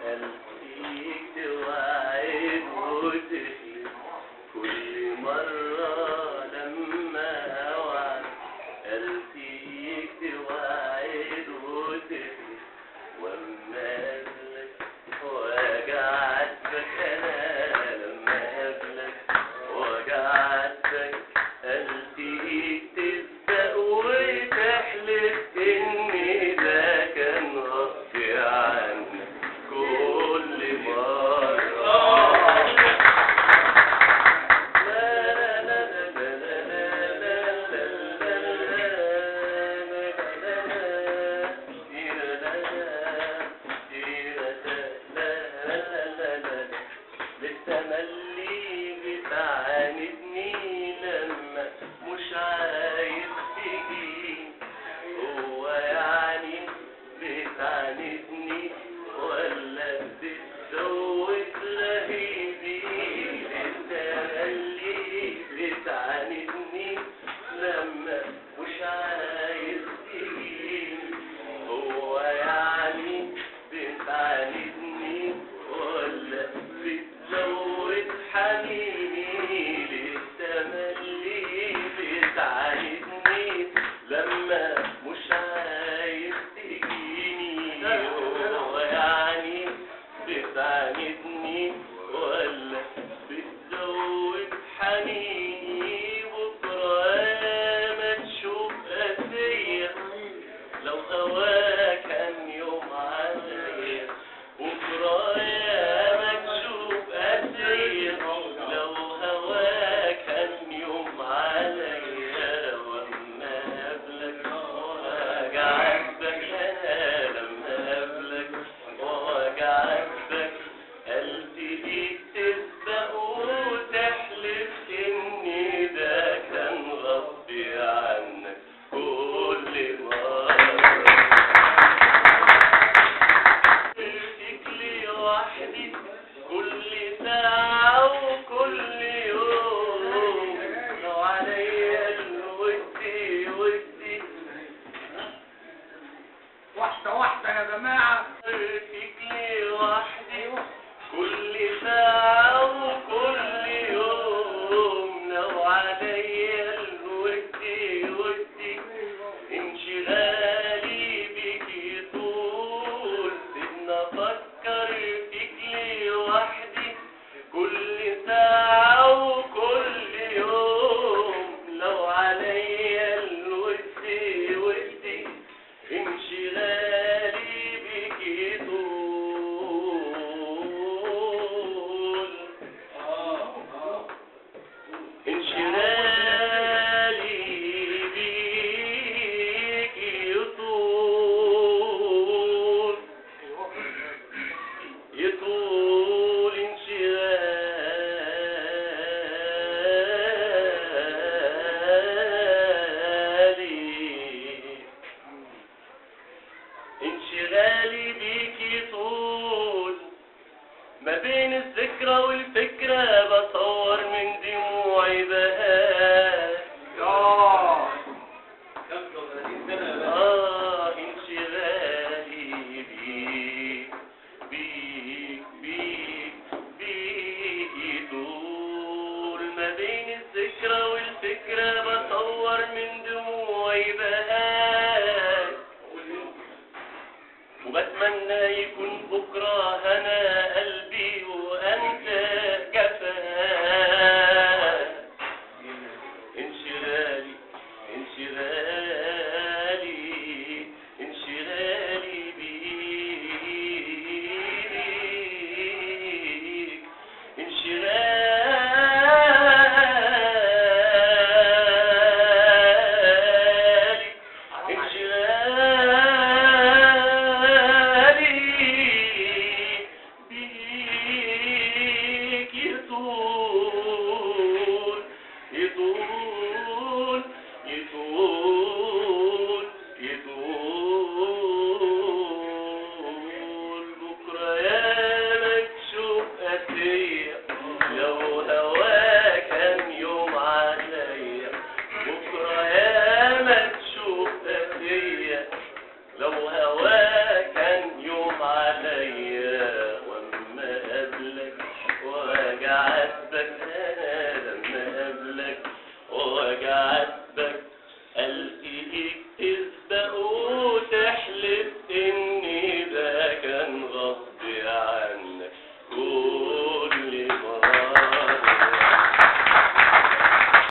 ألقيك توعد وتخلف كل مرة لما أوعد، ألقيك توعد وتخلف وأما أقابلك وأقعدك أنا لما أقابلك وأقعدك ألقيك تسبق وتحلف إن ده كان غصب عنك كل مرة. للتملي بتعاندني لما مش عايز تجي، هو يعني بتعاندني ولا بتزود لهيبي؟ للتملي بتعاندني لما مش عايز تجي، هو يعني بتعاندني ولا بتزود حنيني؟ للتملي بتعاندني لما مش عايز تجيني، هو يعني بتعاندني ولا بتزود حنيني؟ بكرة ما تشوف قاسية لو هواك كان يوم عليا، بكرة ما تشوف قاسية لو هواك كان يوم عليا، وأما قابلك وأقعدك أنا لما قابلك وأقعدك ألتقيك تسبق وتحلف إن ده كان غصب عنك كل مرة. شفتك لوحدي كل ساعة وكل يوم، لو عليا الودي ودي واحدة واحدة يا جماعة. شفتك لوحدي كل ساعة وكل يوم، لو عليا الودي ودي انشغالي بيكي طول، سيبنا افكر فيك لوحدي كل ساعة وكل يوم، لو عليا الودي ودي انشغالي بيكي طول، انشغالي بيكي يطول يطول انشغالي بيكي طول، ما بين الذكرى